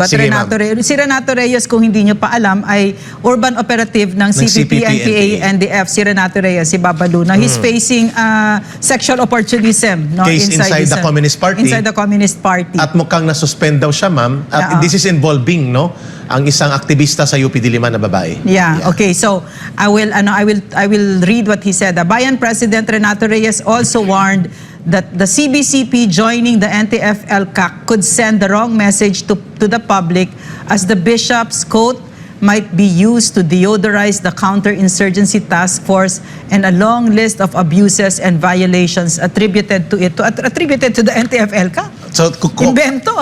Sige, Si Renato Reyes, kung hindi nyo pa alam, ay urban operative ng CPP, NPA, NDF. Si Renato Reyes, si Baba Luna. He's facing sexual opportunism. No? Case inside the Communist Party. Inside the Communist Party. At mukhang nasuspend daw siya, ma'am. At this is involving, no, ang isang aktivista sa UP Diliman na babae. Yeah. Okay. So I will read what he said. The Bayan President Renato Reyes also warned that the CBCP joining the NTF-ELCAC could send the wrong message to the public, as the bishops, quote, might be used to deodorize the counterinsurgency task force, and a long list of abuses and violations attributed to the NTF-ELCAC. So, Invento,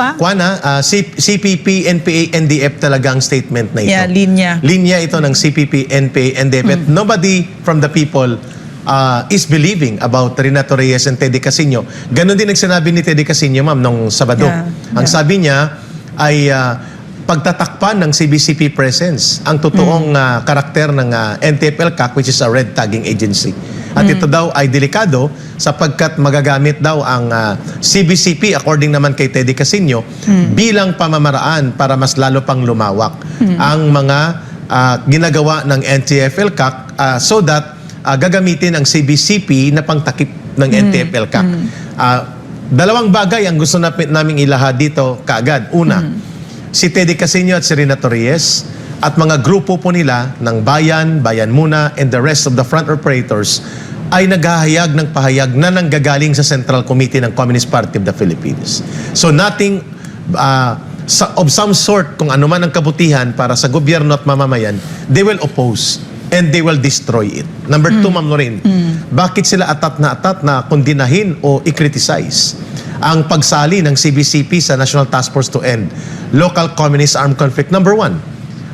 CPP, NPA, NDF talaga ang statement na ito. Yeah, linya. Linya ito ng CPP, NPA, NDF. Nobody from the people is believing about Renato Reyes and Teddy Casino. Ganon din ang sinabi ni Teddy Casino, ma'am, nung Sabado. Ang sabi niya ay pagtatakpan ng CBCP presence ang totoong karakter ng NTF-ELCAC, which is a red tagging agency. At ito daw ay delikado sapagkat magagamit daw ang CBCP, according naman kay Teddy Casino, bilang pamamaraan para mas lalo pang lumawak ang mga ginagawa ng NTF-ELCAC so that gagamitin ang CBCP na pangtakip ng NTF-ELCAC. Dalawang bagay ang gusto naming ilahad dito kaagad. Una, si Teddy Casino at si Renato Reyes at mga grupo po nila ng Bayan, Bayan Muna, and the rest of the front operators ay naghahayag ng pahayag na nanggagaling sa Central Committee ng Communist Party of the Philippines. So nothing of some sort, kung ano man ang kabutihan para sa gobyerno at mamamayan, they will oppose and they will destroy it. Number two, Ma'am Lorraine, bakit sila atat na kondinahin o i-criticize ang pagsali ng CBCP sa National Task Force to End Local Communist Armed Conflict? Number one,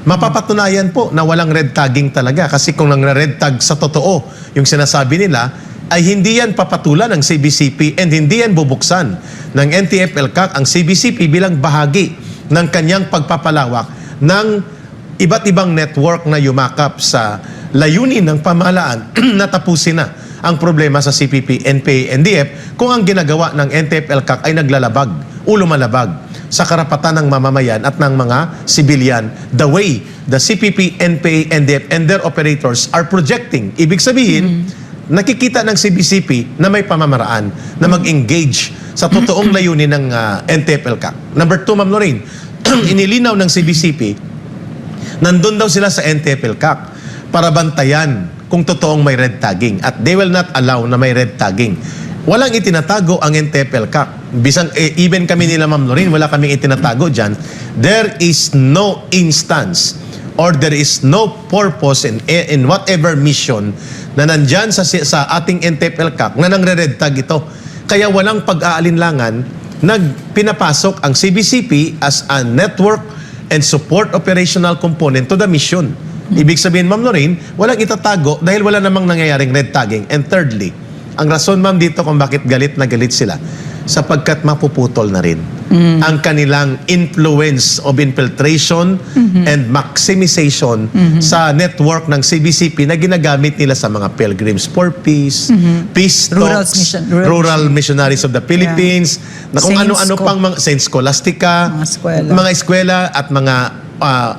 mapapatunayan po na walang red tagging talaga, kasi kung nang-red tag sa totoo yung sinasabi nila, ay hindi yan papatulan ng CBCP and hindi yan bubuksan ng NTF-ELCAC ang CBCP bilang bahagi ng kanyang pagpapalawak ng iba't ibang network na yumakap sa layunin ng pamahalaan na tapusin na ang problema sa CPP, NPA, NDF kung ang ginagawa ng NTF-ELCAC ay naglalabag o lumalabag sa karapatan ng mamamayan at ng mga sibilyan the way the CPP, NPA, NDF and their operators are projecting. Ibig sabihin, nakikita ng CBCP na may pamamaraan na mag-engage sa totoong layunin ng NTF-ELCAC. Number two, Ma'am Lorraine, inilinaw ng CBCP, nandun daw sila sa NTF-ELCAC para bantayan kung totoong may red tagging, at they will not allow na may red tagging. Walang itinatago ang NTF-ELCAC. Bisang even kami nila, Ma'am Lorraine, wala kaming itinatago dyan. There is no instance or there is no purpose in whatever mission na nandyan sa ating NTF-ELCAC na nangre-red tag ito. Kaya walang pag-aalinlangan na pinapasok ang CBCP as a network and support operational component to the mission. Ibig sabihin, Ma'am Lorraine, walang itatago dahil wala namang nangyayaring red tagging. And thirdly, ang rason, ma'am, dito kung bakit galit na galit sila, sapagkat mapuputol na rin ang kanilang influence of infiltration and maximization sa network ng CBCP na ginagamit nila sa mga Pilgrims for Peace, Peace Talks, Rural Missionaries of the Philippines, na kung ano-ano pang mga Saint Scholastica, mga eskwela at mga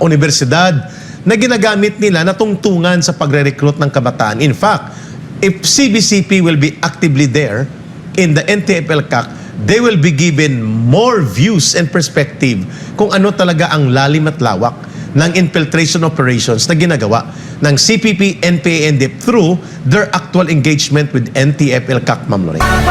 universidad na ginagamit nila na tungtungan sa pagre-recruit ng kabataan. In fact, if CBCP will be actively there in the NTF-ELCAC, they will be given more views and perspective kung ano talaga ang lalim at lawak ng infiltration operations na ginagawa ng CPP, NPA, NDF through their actual engagement with NTF-ELCAC, Ma'am Lorraine.